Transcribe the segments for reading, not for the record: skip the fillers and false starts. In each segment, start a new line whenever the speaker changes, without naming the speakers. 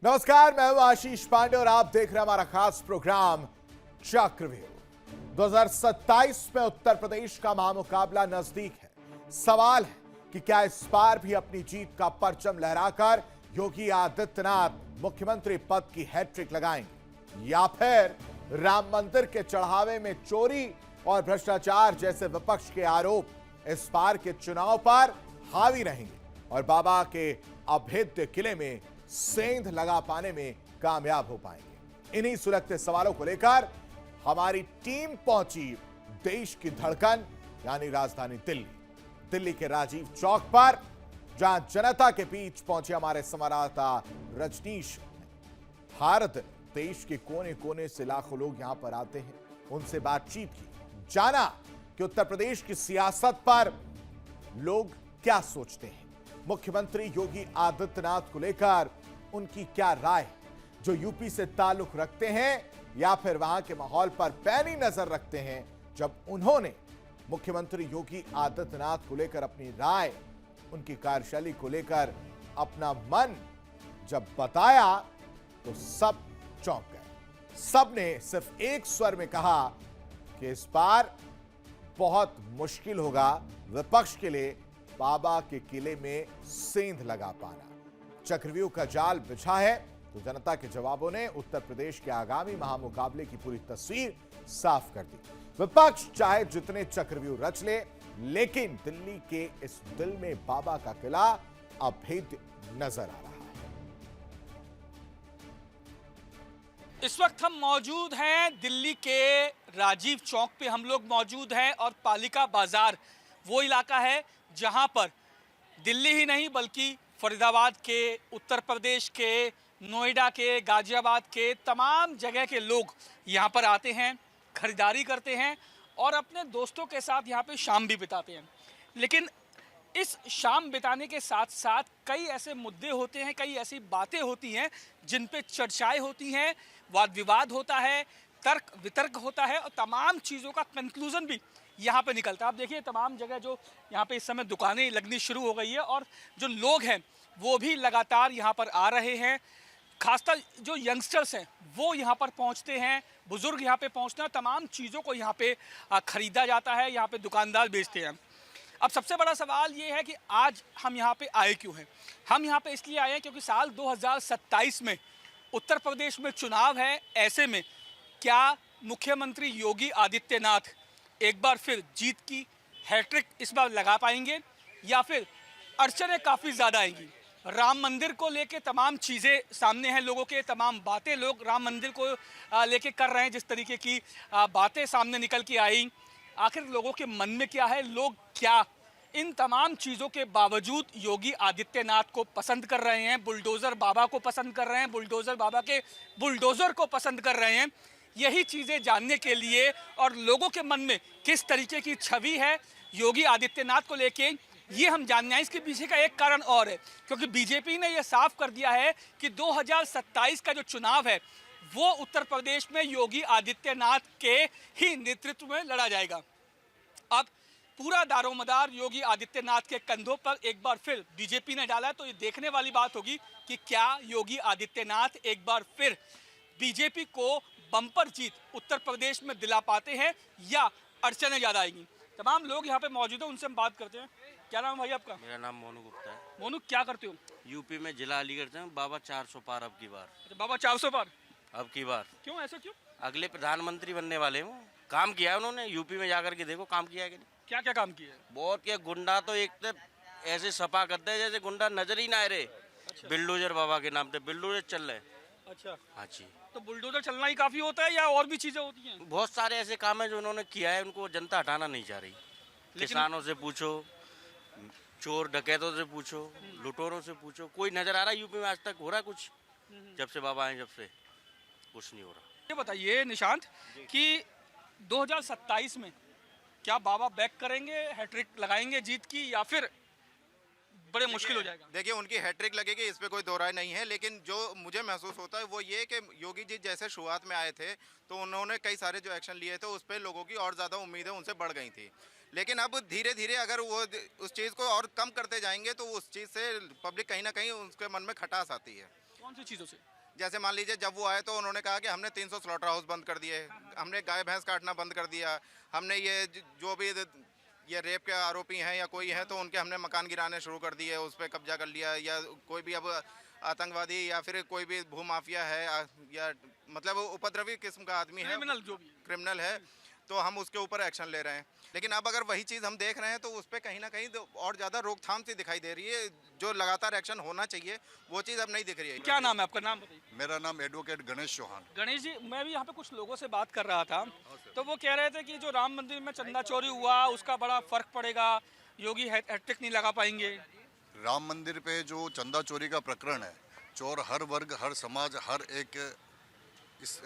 नमस्कार, मैं हूं आशीष पांडे और आप देख रहे हैं हमारा खास प्रोग्राम चक्रव्यूह। 2027 में उत्तर प्रदेश का महामुकाबला नजदीक है। सवाल है कि क्या इस बार भी अपनी जीत का परचम लहराकर योगी आदित्यनाथ मुख्यमंत्री पद की हैट्रिक लगाएंगे या फिर राम मंदिर के चढ़ावे में चोरी और भ्रष्टाचार जैसे विपक्ष के आरोप इस बार के चुनाव पर हावी रहेंगे और बाबा के अभेद्य किले में सेंध लगा पाने में कामयाब हो पाएंगे। इन्हीं सुलगते सवालों को लेकर हमारी टीम पहुंची देश की धड़कन यानी राजधानी दिल्ली के राजीव चौक पर, जहां जनता के बीच पहुंचे हमारे संवाददाता रजनीश। हर दिन देश के कोने कोने से लाखों लोग यहां पर आते हैं, उनसे बातचीत की, जाना कि उत्तर प्रदेश की सियासत पर लोग क्या सोचते हैं, मुख्यमंत्री योगी आदित्यनाथ को लेकर उनकी क्या राय, जो यूपी से ताल्लुक रखते हैं या फिर वहां के माहौल पर पैनी नजर रखते हैं। जब उन्होंने मुख्यमंत्री योगी आदित्यनाथ को लेकर अपनी राय, उनकी कार्यशैली को लेकर अपना मन जब बताया तो सब चौंक गए। सबने सिर्फ एक स्वर में कहा कि इस बार बहुत मुश्किल होगा विपक्ष के लिए बाबा के किले में सेंध लगा पाना। चक्रव्यूह का जाल बिछा है तो जनता के जवाबों ने उत्तर प्रदेश के आगामी महामुकाबले की पूरी तस्वीर साफ कर दी। विपक्ष चाहे जितने चक्रव्यूह रच ले, लेकिन दिल्ली के इस दिल में बाबा का किला अभेद्य नजर आ रहा है।
इस वक्त हम मौजूद हैं दिल्ली के राजीव चौक पे। हम लोग मौजूद हैं और पालिका बाजार वो इलाका है जहां पर दिल्ली ही नहीं बल्कि फरीदाबाद के, उत्तर प्रदेश के, नोएडा के, गाजियाबाद के तमाम जगह के लोग यहां पर आते हैं, खरीदारी करते हैं और अपने दोस्तों के साथ यहां पे शाम भी बिताते हैं। लेकिन इस शाम बिताने के साथ साथ कई ऐसे मुद्दे होते हैं, कई ऐसी बातें होती हैं जिन पे चर्चाएं होती हैं, वाद विवाद होता है, तर्क वितर्क होता है और तमाम चीज़ों का कंक्लूजन भी यहाँ पे निकलता है। आप देखिए तमाम जगह जो यहाँ पे इस समय दुकानें लगनी शुरू हो गई है और जो लोग हैं वो भी लगातार यहाँ पर आ रहे हैं। खासकर जो यंगस्टर्स हैं वो यहाँ पर पहुँचते हैं, बुजुर्ग यहाँ पे पहुँचते हैं, तमाम चीज़ों को यहाँ पे ख़रीदा जाता है, यहाँ पे दुकानदार बेचते हैं। अब सबसे बड़ा सवाल ये है कि आज हम यहाँ पे आए क्यों हैं। हम यहाँ पे इसलिए आए हैं क्योंकि साल 2027 में उत्तर प्रदेश में चुनाव है। ऐसे में क्या मुख्यमंत्री योगी आदित्यनाथ एक बार फिर जीत की हैट्रिक इस बार लगा पाएंगे या फिर अड़चनें काफ़ी ज़्यादा आएंगी। राम मंदिर को लेके तमाम चीज़ें सामने हैं, लोगों के तमाम बातें लोग राम मंदिर को लेके कर रहे हैं। जिस तरीके की बातें सामने निकल के आई, आखिर लोगों के मन में क्या है, लोग क्या इन तमाम चीज़ों के बावजूद योगी आदित्यनाथ को पसंद कर रहे हैं, बुलडोज़र बाबा को पसंद कर रहे हैं, बुलडोज़र बाबा के बुलडोज़र को पसंद कर रहे हैं। यही चीज़ें जानने के लिए और लोगों के मन में किस तरीके की छवि है योगी आदित्यनाथ को लेके, ये हम जानना है। इसके पीछे का एक कारण और है क्योंकि बीजेपी ने यह साफ कर दिया है कि 2027 का जो चुनाव है वो उत्तर प्रदेश में योगी आदित्यनाथ के ही नेतृत्व में लड़ा जाएगा। अब पूरा दारोमदार योगी आदित्यनाथ के कंधों पर एक बार फिर बीजेपी ने डाला, तो ये देखने वाली बात होगी कि क्या योगी आदित्यनाथ एक बार फिर बीजेपी को बम्पर जीत उत्तर प्रदेश में दिला पाते हैं या अड़चनें ज़्यादा आएंगी। तमाम लोग यहाँ पे मौजूद हैं, उनसे हम बात करते हैं। क्या नाम है भाई आपका?
मेरा नाम मोनू गुप्ता है।
मोनू, क्या करते हो?
यूपी में जिला अलीगढ़ से बाबा 400 पार अब की बार।
अच्छा, बाबा 400 पार
अब की बार
क्यों, ऐसा क्यों?
अगले प्रधानमंत्री बनने वाले हैं। काम किया है उन्होंने यूपी में जाकर के, देखो काम किया है कि नहीं।
क्या क्या काम किया है?
बहुत किया। गुंडा तो एक तो ऐसे सफा करते हैं जैसे गुंडा नजर ही ना आ रहे।
अच्छा।
बिल्डोजर बाबा के नाम पे बिल्डोजर चल रहे।
अच्छा,
हाँ जी।
तो बुलडोजर चलना ही काफ़ी होता है या और भी चीज़ें होती हैं?
बहुत सारे ऐसे काम है जो उन्होंने किया है, उनको जनता हटाना नहीं चाह रही। किसानों से पूछो, चोर डकैतों से पूछो, लुटेरों से पूछो, कोई नजर आ रहा है यूपी में आज तक हो रहा है कुछ? जब से बाबा आए जब से कुछ नहीं हो रहा।
ये बताइए निशांत कि 2027 में क्या बाबा बैक करेंगे, हैट्रिक लगाएंगे जीत की या फिर बड़े मुश्किल हो जाएगा?
देखिए उनकी हैट्रिक लगेगी, इस पे कोई दो राय नहीं है, लेकिन जो मुझे महसूस होता है वो ये कि योगी जी जैसे शुरुआत में आए थे तो उन्होंने कई सारे जो एक्शन लिए थे उस पर लोगों की और ज़्यादा उम्मीदें उनसे बढ़ गई थी। लेकिन अब धीरे धीरे अगर वो उस चीज़ को और कम करते जाएंगे तो उस चीज़ से पब्लिक कहीं ना कहीं उसके मन में खटास आती है।
कौन सी चीज़ों से?
जैसे मान लीजिए जब वो आए तो उन्होंने कहा कि हमने 300 स्लॉटर हाउस बंद कर दिए, हमने गाय भैंस काटना बंद कर दिया, हमने ये जो भी ये रेप के आरोपी हैं या कोई है तो उनके हमने मकान गिराने शुरू कर दिए, उस पर कब्जा कर लिया, या कोई भी अब आतंकवादी या फिर कोई भी भूमाफिया है या मतलब उपद्रवी किस्म का आदमी है,
क्रिमिनल जो भी
क्रिमिनल है, तो हम उसके ऊपर एक्शन ले रहे हैं। लेकिन अब अगर वही चीज़ हम देख रहे हैं तो उस पर कहीं ना कहीं और ज़्यादा रोकथाम सी दिखाई दे रही है। जो लगातार एक्शन होना चाहिए वो चीज़ अब नहीं दिख रही है।
क्या नाम है आपका? नाम बताइए।
मेरा नाम एडवोकेट गणेश चौहान।
गणेश जी, मैं भी यहाँ पे कुछ लोगों से बात कर रहा था, तो वो कह रहे थे कि जो राम मंदिर में चंदा चोरी हुआ उसका बड़ा फर्क पड़ेगा, योगी हैट्रिक नहीं लगा पाएंगे।
राम मंदिर पे जो चंदा चोरी का प्रकरण है, चोर हर वर्ग, हर समाज, हर एक इस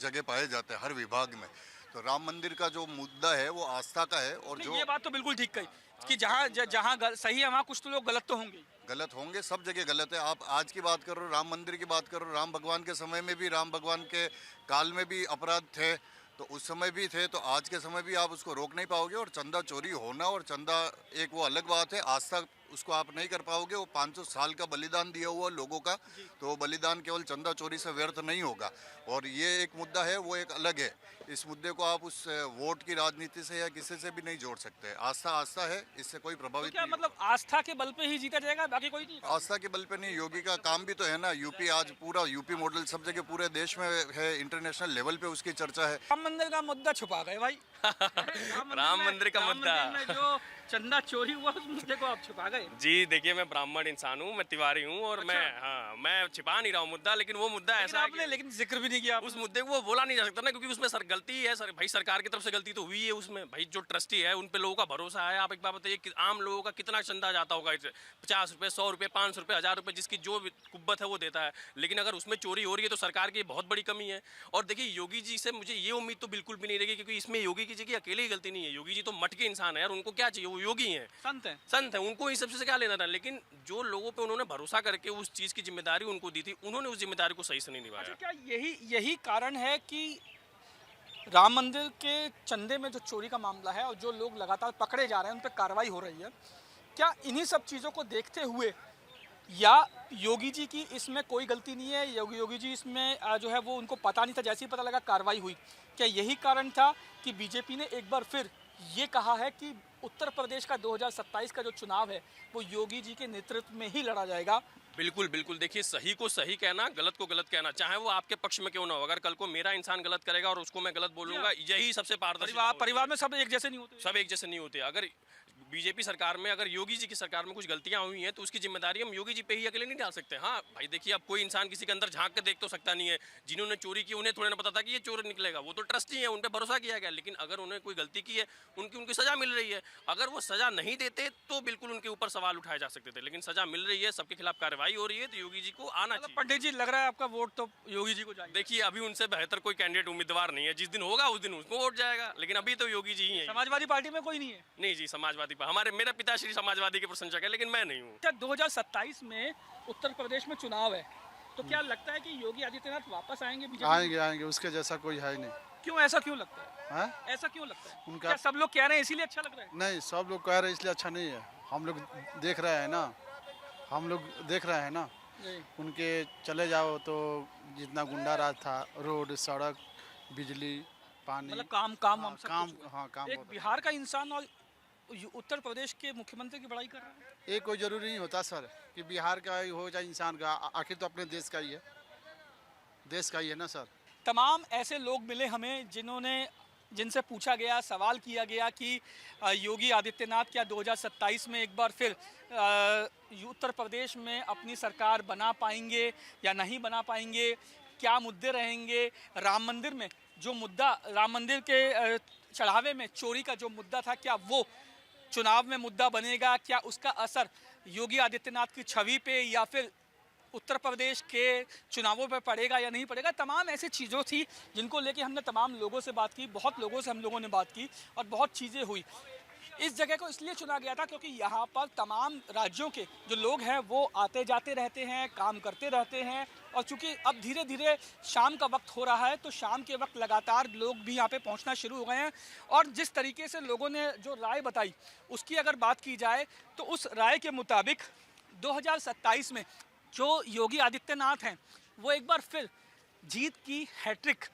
जगह पाए जाते हैं, हर विभाग में। तो राम मंदिर का जो मुद्दा है वो आस्था का है, और जो
ये बात तो बिल्कुल ठीक कही कि जहाँ सही है वहाँ कुछ तो लोग गलत तो होंगे।
गलत होंगे, सब जगह गलत है। आप आज की बात करो, राम मंदिर की बात करो, राम भगवान के समय में भी, राम भगवान के काल में भी अपराध थे, तो उस समय भी थे, तो आज के समय भी आप उसको रोक नहीं पाओगे। और चंदा चोरी होना और चंदा एक वो अलग बात है, आस्था उसको आप नहीं कर पाओगे। वो 500 साल का बलिदान दिया हुआ लोगों का, तो वो बलिदान केवल चंदा चोरी से व्यर्थ नहीं होगा। और ये एक मुद्दा है, वो एक अलग है। इस मुद्दे को आप उस वोट की राजनीति से या किसी से भी नहीं जोड़ सकते। आस्था आस्था है, इससे कोई प्रभावित
क्या
नहीं
मतलब आस्था के बल पे ही जीता जाएगा, बाकी कोई नहीं?
आस्था के बल पे नहीं। योगी का काम भी तो है ना, यूपी आज पूरा यूपी मॉडल सब जगह पूरे देश में है, इंटरनेशनल लेवल पे उसकी चर्चा है।
राम मंदिर का मुद्दा छुपा गए भाई।
राम मंदिर का मुद्दा,
राम मंदिर में जो चंदा चोरी हुआ उस मुद्दे को आप छुपा गए।
जी देखिए, मैं ब्राह्मण इंसान हूँ, मैं तिवारी हूँ, और मैं छिपा नहीं रहा हूँ मुद्दा, लेकिन वो मुद्दा ऐसा है कि
लेकिन जिक्र भी नहीं किया
उस मुद्दे को वो बोला नहीं जा सकता ना, क्योंकि उसमें गलती है भाई, सरकार की तरफ से गलती तो हुई है उसमें। भाई जो ट्रस्टी है उन पे लोगों का भरोसा है। आप एक बात बताइए कि आम लोगों का कितना चंदा जाता होगा? 50 रुपये, 100 रुपये, 500 रुपये, 1000 रुपये, जिसकी जो कुब्बत है वो देता है। लेकिन अगर उसमें चोरी हो रही है तो सरकार की बहुत बड़ी कमी है। और देखिए, योगी जी से मुझे ये उम्मीद तो बिल्कुल भी नहीं रहेगी, क्योंकि इसमें योगी जी की अकेले ही गलती नहीं है। योगी जी तो मट के इंसान है यार, उनको क्या चाहिए? वो योगी हैं, संत है, उनको इस सबसे क्या लेना था। लेकिन जो लोगों पे उन्होंने भरोसा करके उस चीज की जिम्मेदारी उनको दी थी, उन्होंने उस जिम्मेदारी को सही से नहीं निभाया।
क्या यही कारण है कि राम मंदिर के चंदे में जो चोरी का मामला है और जो लोग लगातार पकड़े जा रहे हैं उन पर कार्रवाई हो रही है, क्या इन्हीं सब चीज़ों को देखते हुए, या योगी जी की इसमें कोई गलती नहीं है, योगी जी इसमें जो है वो उनको पता नहीं था, जैसे ही पता लगा कार्रवाई हुई, क्या यही कारण था कि बीजेपी ने एक बार फिर ये कहा है कि उत्तर प्रदेश का 2027 का जो चुनाव है वो योगी जी के नेतृत्व में ही लड़ा जाएगा?
बिल्कुल बिल्कुल। देखिए, सही को सही कहना, गलत को गलत कहना, चाहे वो आपके पक्ष में क्यों ना हो। अगर कल को मेरा इंसान गलत करेगा और उसको मैं गलत बोलूंगा, यही सबसे पारदर्शी।
परिवार में सब एक जैसे नहीं होते,
सब एक जैसे नहीं होते। अगर बीजेपी सरकार में, अगर योगी जी की सरकार में कुछ गलतियां हुई हैं तो उसकी जिम्मेदारी हम योगी जी पे ही अकेले नहीं डाल सकते। हाँ भाई देखिए, अब कोई इंसान किसी के अंदर झांक के देख तो सकता नहीं है। जिन्होंने चोरी की उन्हें थोड़ा ना पता था कि ये चोर निकलेगा, वो तो ट्रस्टी है, उन पे भरोसा किया गया। लेकिन अगर उन्हें कोई गलती की है, उनकी सजा मिल रही है। अगर वो सजा नहीं देते तो बिल्कुल उनके ऊपर सवाल उठाए जा सकते थे, लेकिन सजा मिल रही है, सबके खिलाफ कार्रवाई हो रही है, तो योगी जी को आना चाहिए।
पंडित जी, लग रहा है आपका वोट तो योगी जी को जाएगा।
देखिए, अभी उनसे बेहतर कोई कैंडिडेट उम्मीदवार नहीं है। जिस दिन होगा उस दिन उसको वोट जाएगा, लेकिन अभी तो योगी जी ही है।
समाजवादी पार्टी में कोई नहीं है?
नहीं जी, समाजवादी मेरा पिताश्री समाजवादी के प्रशंसक है, लेकिन मैं नहीं हूँ।
2027 में उत्तर प्रदेश में चुनाव है, तो क्या लगता है कि योगी आदित्यनाथ वापस आएंगे बीजेपी?
आएंगे, उसके जैसा कोई है ही नहीं।
क्यों, ऐसा क्यों लगता है? ऐसा क्यों लगता है?
उनका
क्या सब लोग कह रहे हैं इसीलिए अच्छा लग रहा है?
नहीं, सब लोग कह रहे हैं इसलिए अच्छा नहीं है। हम लोग देख रहे हैं ना, उनके चले जाओ तो जितना गुंडा राज था, रोड, सड़क, बिजली, पानी,
मतलब काम एक
बहुत।
बिहार का इंसान और उत्तर प्रदेश के मुख्यमंत्री की बड़ाई कर रहा है।
ये कोई जरूरी नहीं होता सर कि बिहार का ही हो चाहे इंसान का, आखिर तो अपने देश का ही है ना सर।
तमाम ऐसे लोग मिले हमें जिनसे पूछा गया, सवाल किया गया कि योगी आदित्यनाथ क्या 2027 में एक बार फिर उत्तर प्रदेश में अपनी सरकार बना पाएंगे या नहीं बना पाएंगे, क्या मुद्दे रहेंगे। राम मंदिर में जो मुद्दा, राम मंदिर के चढ़ावे में चोरी का जो मुद्दा था, क्या वो चुनाव में मुद्दा बनेगा? क्या उसका असर योगी आदित्यनाथ की छवि पे या फिर उत्तर प्रदेश के चुनावों पर पड़ेगा या नहीं पड़ेगा? तमाम ऐसी चीज़ों थी जिनको लेके हमने तमाम लोगों से बात की, बहुत लोगों से हम लोगों ने बात की और बहुत चीज़ें हुई। इस जगह को इसलिए चुना गया था क्योंकि यहाँ पर तमाम राज्यों के जो लोग हैं वो आते जाते रहते हैं, काम करते रहते हैं, और चूँकि अब धीरे धीरे शाम का वक्त हो रहा है तो शाम के वक्त लगातार लोग भी यहाँ पे पहुँचना शुरू हो गए हैं। और जिस तरीके से लोगों ने जो राय बताई, उसकी अगर बात की जाए तो उस राय के मुताबिक 2027 में जो योगी आदित्यनाथ हैं वो एक बार फिर जीत की हैट्रिक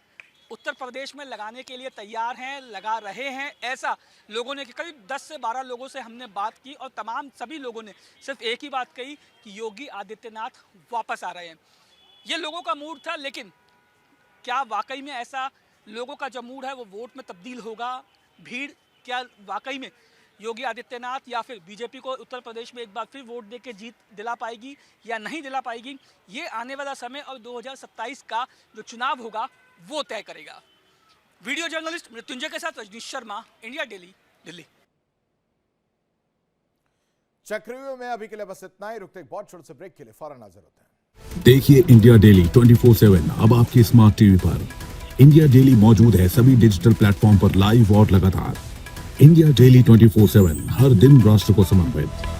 उत्तर प्रदेश में लगाने के लिए तैयार हैं, लगा रहे हैं, ऐसा लोगों ने, करीब 10 से 12 लोगों से हमने बात की और तमाम सभी लोगों ने सिर्फ एक ही बात कही कि योगी आदित्यनाथ वापस आ रहे हैं। ये लोगों का मूड था, लेकिन क्या वाकई में ऐसा लोगों का जो मूड है वो वोट में तब्दील होगा? भीड़ क्या वाकई में योगी आदित्यनाथ या फिर बीजेपी को उत्तर प्रदेश में एक बार फिर वोट देके जीत दिला पाएगी या नहीं दिला पाएगी? ये आने वाला समय और 2027 का जो चुनाव होगा वो तय करेगा। वीडियो जर्नलिस्ट मृत्युंजय के साथ रजनीश शर्मा, इंडिया डेली, दिल्ली।
चक्रव्यूह में अभी के लिए बस इतना ही। रुकते एक बहुत छोटे से ब्रेक के लिए फौरन हाजिर होते हैं।
देखिए इंडिया डेली 24/7 अब आपकी स्मार्ट टीवी पर। इंडिया डेली मौजूद है सभी डिजिटल प्लेटफॉर्म पर लाइव और लगातार। इंडिया डेली 24/7 हर दिन राष्ट्र को समर्पित।